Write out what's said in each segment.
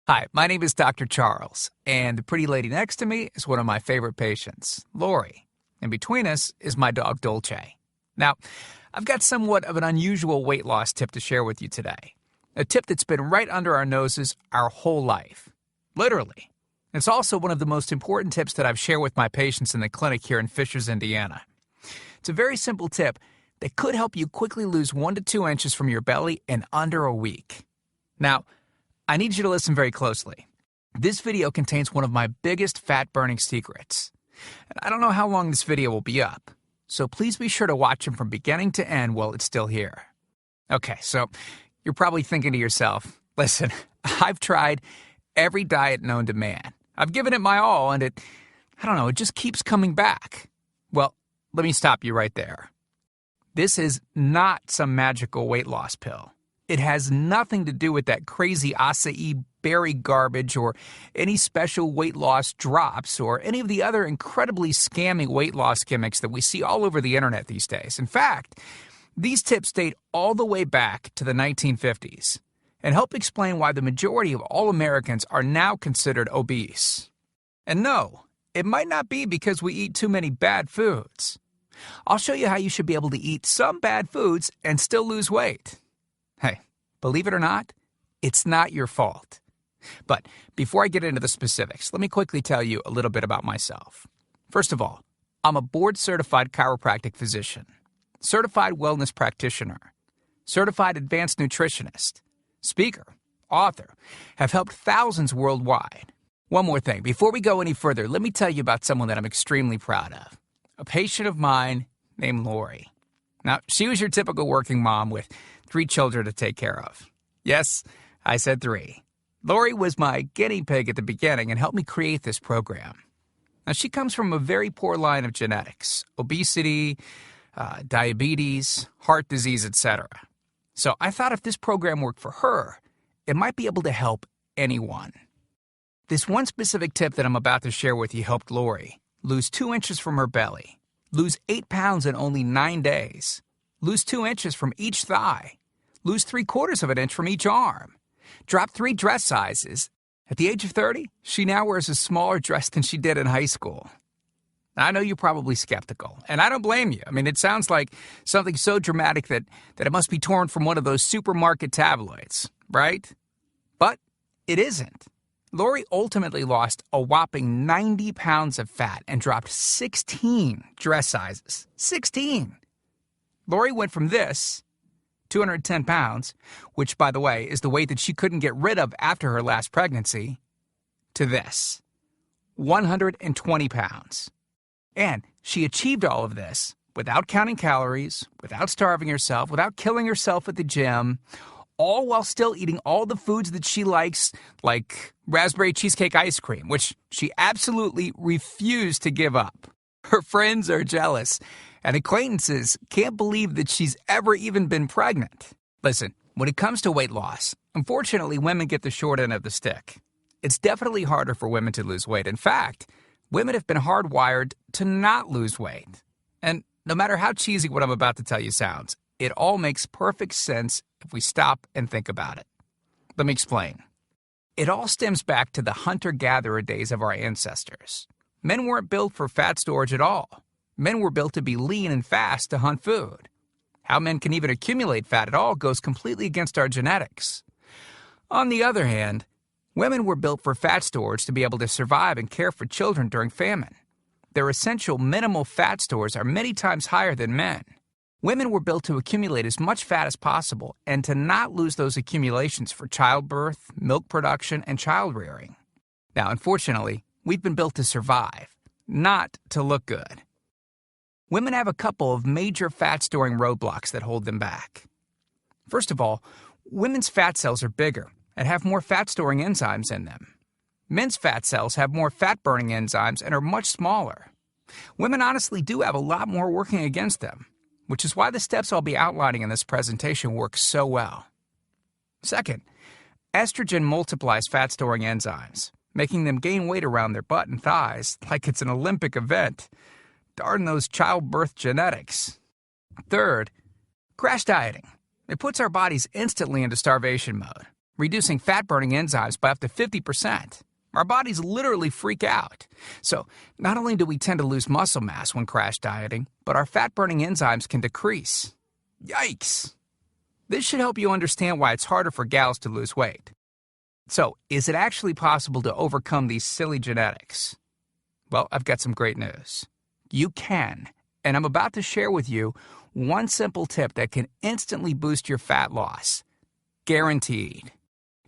Hi, my name is Dr. Charles, and the pretty lady next to me is one of my favorite patients, Lori. And between us is my dog, Dolce. Now, I've got somewhat of an unusual weight loss tip to share with you today. A tip that's been right under our noses our whole life. Literally. It's also one of the most important tips that I've shared with my patients in the clinic here in Fishers, Indiana. It's a very simple tip that could help you quickly lose 1 to 2 inches from your belly in under a week. Now, I need you to listen very closely. This video contains one of my biggest fat-burning secrets. And I don't know how long this video will be up, so please be sure to watch it from beginning to end while it's still here. Okay, so you're probably thinking to yourself, listen, I've tried every diet known to man. I've given it my all, and it just keeps coming back. Well, let me stop you right there. This is not some magical weight loss pill. It has nothing to do with that crazy acai berry garbage or any special weight loss drops or any of the other incredibly scammy weight loss gimmicks that we see all over the internet these days. In fact, these tips date all the way back to the 1950s and help explain why the majority of all Americans are now considered obese. And no, it might not be because we eat too many bad foods. I'll show you how you should be able to eat some bad foods and still lose weight. Hey, believe it or not, it's not your fault. But before I get into the specifics, let me quickly tell you a little bit about myself. First of all, I'm a board-certified chiropractic physician, certified wellness practitioner, certified advanced nutritionist, speaker, author, have helped thousands worldwide. One more thing, before we go any further, let me tell you about someone that I'm extremely proud of, a patient of mine named Lori. Now, she was your typical working mom with 3 children to take care of. Yes, I said 3. Lori was my guinea pig at the beginning and helped me create this program. Now, she comes from a very poor line of genetics, obesity, diabetes, heart disease, etc. So I thought if this program worked for her, it might be able to help anyone. This one specific tip that I'm about to share with you helped Lori lose 2 inches from her belly, lose 8 pounds in only 9 days, lose 2 inches from each thigh, lose 3/4 of an inch from each arm, drop 3 dress sizes. At the age of 30, she now wears a smaller dress than she did in high school. Now, I know you're probably skeptical, and I don't blame you. I mean, it sounds like something so dramatic that it must be torn from one of those supermarket tabloids, right? But it isn't. Lori ultimately lost a whopping 90 pounds of fat and dropped 16 dress sizes. 16! Lori went from this, 210 pounds, which, by the way, is the weight that she couldn't get rid of after her last pregnancy, to this, 120 pounds. And she achieved all of this without counting calories, without starving herself, without killing herself at the gym, all while still eating all the foods that she likes, like raspberry cheesecake ice cream, which she absolutely refused to give up. Her friends are jealous, and acquaintances can't believe that she's ever even been pregnant. Listen, when it comes to weight loss, unfortunately, women get the short end of the stick. It's definitely harder for women to lose weight. In fact, women have been hardwired to not lose weight. And no matter how cheesy what I'm about to tell you sounds, it all makes perfect sense if we stop and think about it. Let me explain. It all stems back to the hunter-gatherer days of our ancestors. Men weren't built for fat storage at all. Men were built to be lean and fast to hunt food. How men can even accumulate fat at all goes completely against our genetics. On the other hand, women were built for fat storage to be able to survive and care for children during famine. Their essential minimal fat stores are many times higher than men. Women were built to accumulate as much fat as possible and to not lose those accumulations for childbirth, milk production, and child rearing. Now, unfortunately, we've been built to survive, not to look good. Women have a couple of major fat-storing roadblocks that hold them back. First of all, women's fat cells are bigger and have more fat-storing enzymes in them. Men's fat cells have more fat-burning enzymes and are much smaller. Women honestly do have a lot more working against them, which is why the steps I'll be outlining in this presentation work so well. Second, estrogen multiplies fat-storing enzymes, making them gain weight around their butt and thighs like it's an Olympic event. Darn those childbirth genetics. Third, crash dieting. It puts our bodies instantly into starvation mode. reducing fat-burning enzymes by up to 50%. Our bodies literally freak out. So, not only do we tend to lose muscle mass when crash dieting, but our fat-burning enzymes can decrease. Yikes! This should help you understand why it's harder for gals to lose weight. So, is it actually possible to overcome these silly genetics? Well, I've got some great news. You can, and I'm about to share with you one simple tip that can instantly boost your fat loss. Guaranteed.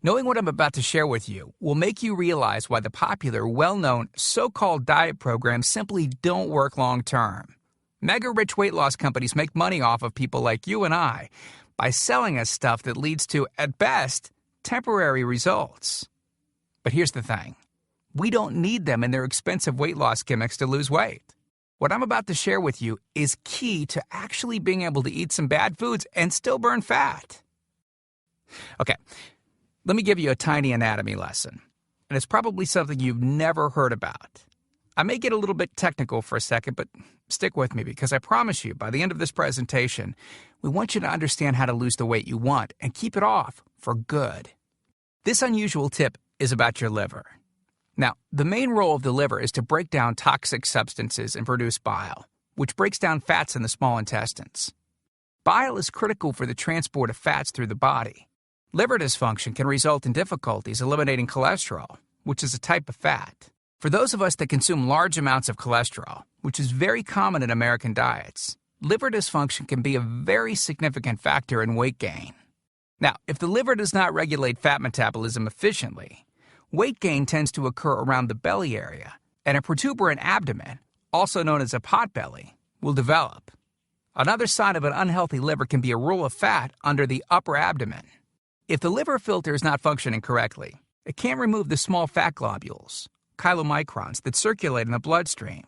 Knowing what I'm about to share with you will make you realize why the popular, well-known, so-called diet programs simply don't work long-term. Mega-rich weight loss companies make money off of people like you and I by selling us stuff that leads to, at best, temporary results. But here's the thing. We don't need them in their expensive weight loss gimmicks to lose weight. What I'm about to share with you is key to actually being able to eat some bad foods and still burn fat. Okay, let me give you a tiny anatomy lesson. And it's probably something you've never heard about. I may get a little bit technical for a second, but stick with me because I promise you, by the end of this presentation, we want you to understand how to lose the weight you want and keep it off for good. This unusual tip is about your liver. Now, the main role of the liver is to break down toxic substances and produce bile, which breaks down fats in the small intestines. Bile is critical for the transport of fats through the body. Liver dysfunction can result in difficulties eliminating cholesterol, which is a type of fat. For those of us that consume large amounts of cholesterol, which is very common in American diets, liver dysfunction can be a very significant factor in weight gain. Now, if the liver does not regulate fat metabolism efficiently, weight gain tends to occur around the belly area, and a protuberant abdomen, also known as a potbelly, will develop. Another sign of an unhealthy liver can be a roll of fat under the upper abdomen. If the liver filter is not functioning correctly, it can't remove the small fat globules, chylomicrons, that circulate in the bloodstream.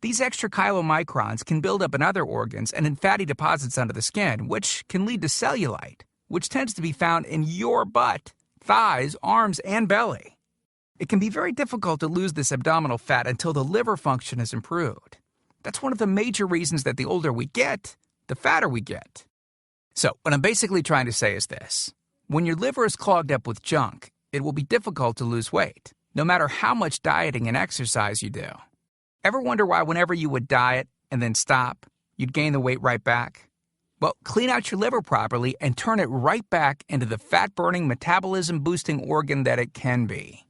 These extra chylomicrons can build up in other organs and in fatty deposits under the skin, which can lead to cellulite, which tends to be found in your butt, thighs, arms, and belly. It can be very difficult to lose this abdominal fat until the liver function is improved. That's one of the major reasons that the older we get, the fatter we get. So, what I'm basically trying to say is this. When your liver is clogged up with junk, it will be difficult to lose weight, no matter how much dieting and exercise you do. Ever wonder why whenever you would diet and then stop, you'd gain the weight right back? Well, clean out your liver properly and turn it right back into the fat-burning, metabolism-boosting organ that it can be.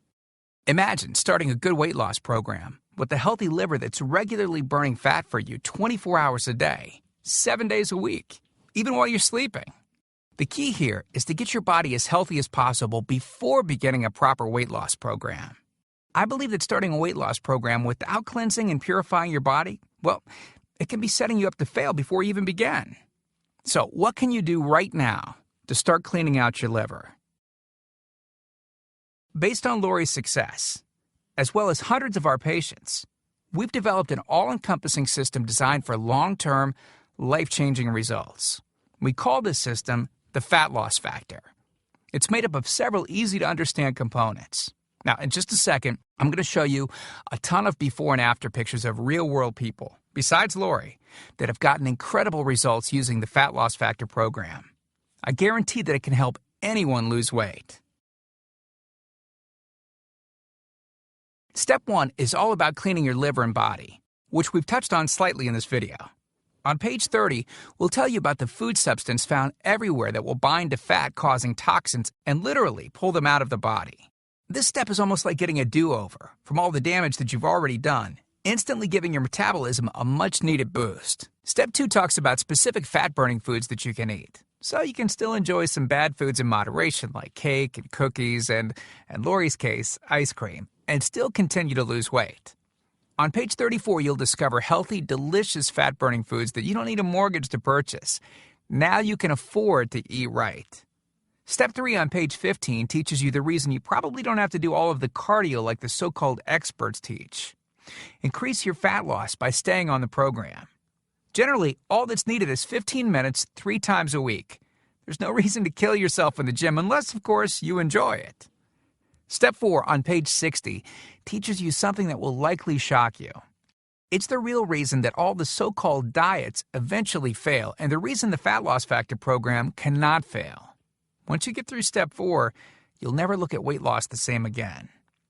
Imagine starting a good weight loss program with a healthy liver that's regularly burning fat for you 24 hours a day, 7 days a week, even while you're sleeping. The key here is to get your body as healthy as possible before beginning a proper weight loss program. I believe that starting a weight loss program without cleansing and purifying your body, well, it can be setting you up to fail before you even begin. So, what can you do right now to start cleaning out your liver? Based on Lori's success, as well as hundreds of our patients, we've developed an all-encompassing system designed for long-term, life-changing results. We call this system the Fat Loss Factor. It's made up of several easy-to-understand components. Now, in just a second, I'm going to show you a ton of before and after pictures of real-world people, besides Lori, that have gotten incredible results using the Fat Loss Factor program. I guarantee that it can help anyone lose weight. Step 1 is all about cleaning your liver and body, which we've touched on slightly in this video. On page 30, we'll tell you about the food substance found everywhere that will bind to fat, causing toxins and literally pull them out of the body. This step is almost like getting a do-over from all the damage that you've already done, instantly giving your metabolism a much-needed boost. Step 2 talks about specific fat-burning foods that you can eat, so you can still enjoy some bad foods in moderation like cake and cookies and, in Lori's case, ice cream, and still continue to lose weight. On page 34, you'll discover healthy, delicious fat-burning foods that you don't need a mortgage to purchase. Now you can afford to eat right. Step 3 on page 15 teaches you the reason you probably don't have to do all of the cardio like the so-called experts teach. Increase your fat loss by staying on the program. Generally, all that's needed is 15 minutes 3 times a week. There's no reason to kill yourself in the gym unless, of course, you enjoy it. Step 4 on page 60 teaches you something that will likely shock you. It's the real reason that all the so-called diets eventually fail and the reason the Fat Loss Factor program cannot fail. Once you get through step 4, you'll never look at weight loss the same again.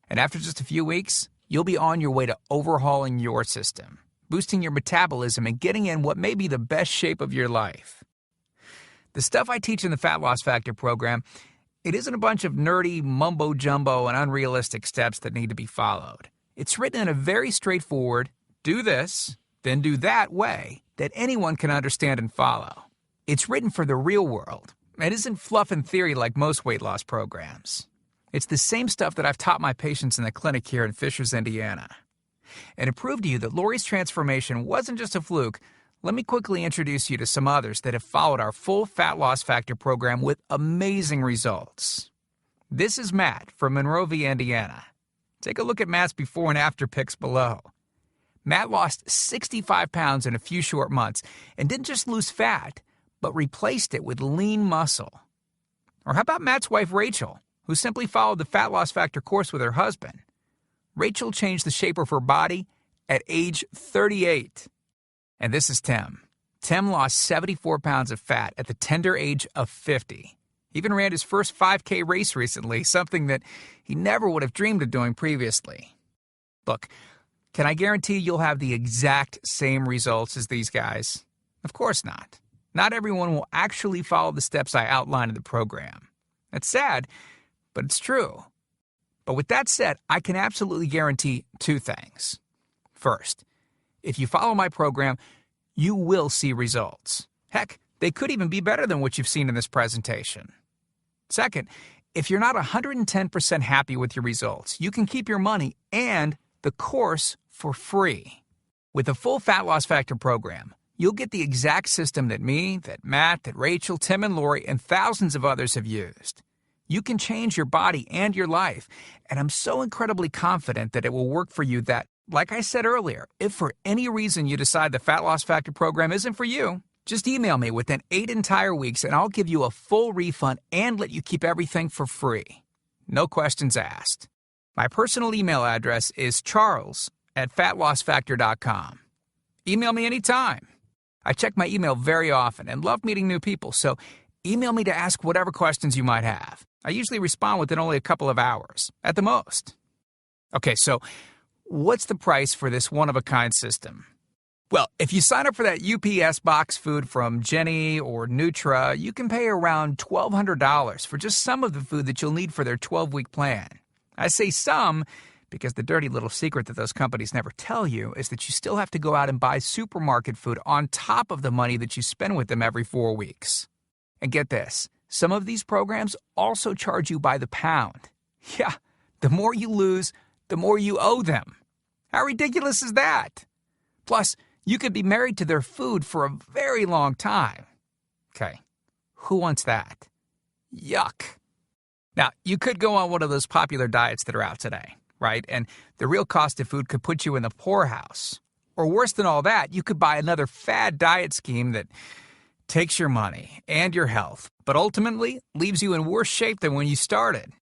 And after just a few weeks, you'll be on your way to overhauling your system, boosting your metabolism, and getting in what may be the best shape of your life. The stuff I teach in the Fat Loss Factor program, it isn't a bunch of nerdy mumbo-jumbo and unrealistic steps that need to be followed. It's written in a very straightforward, do this, then do that way that anyone can understand and follow. It's written for the real world. It isn't fluff and theory like most weight loss programs. It's the same stuff that I've taught my patients in the clinic here in Fishers, Indiana. And to prove to you that Lori's transformation wasn't just a fluke, let me quickly introduce you to some others that have followed our full Fat Loss Factor program with amazing results. This is Matt from Monrovia, Indiana. Take a look at Matt's before and after pics below. Matt lost 65 pounds in a few short months and didn't just lose fat, but replaced it with lean muscle. Or how about Matt's wife, Rachel, who simply followed the Fat Loss Factor course with her husband? Rachel changed the shape of her body at age 38. And this is Tim. Tim lost 74 pounds of fat at the tender age of 50. He even ran his first 5K race recently, something that he never would have dreamed of doing previously. Look, can I guarantee you'll have the exact same results as these guys? Of course not. Not everyone will actually follow the steps I outline in the program. That's sad, but it's true. But with that said, I can absolutely guarantee two things. First, if you follow my program, you will see results. Heck, they could even be better than what you've seen in this presentation. Second, if you're not 110% happy with your results, you can keep your money and the course for free. With the full Fat Loss Factor program, you'll get the exact system that me, that Matt, that Rachel, Tim, and Lori, and thousands of others have used. You can change your body and your life, and I'm so incredibly confident that it will work for you that, like I said earlier, if for any reason you decide the Fat Loss Factor program isn't for you, just email me within 8 entire weeks and I'll give you a full refund and let you keep everything for free. No questions asked. My personal email address is charles@fatlossfactor.com. Email me anytime. I check my email very often and love meeting new people, so email me to ask whatever questions you might have. I usually respond within only a couple of hours, at the most. Okay, so what's the price for this one-of-a-kind system? Well, if you sign up for that UPS box food from Jenny or Nutra, you can pay around $1,200 for just some of the food that you'll need for their 12-week plan. I say some because the dirty little secret that those companies never tell you is that you still have to go out and buy supermarket food on top of the money that you spend with them every 4 weeks. And get this, some of these programs also charge you by the pound. Yeah, the more you lose, the more you owe them. How ridiculous is that? Plus, you could be married to their food for a very long time. Okay, who wants that? Yuck. Now, you could go on one of those popular diets that are out today, right? And the real cost of food could put you in the poorhouse. Or worse than all that, you could buy another fad diet scheme that takes your money and your health, but ultimately leaves you in worse shape than when you started.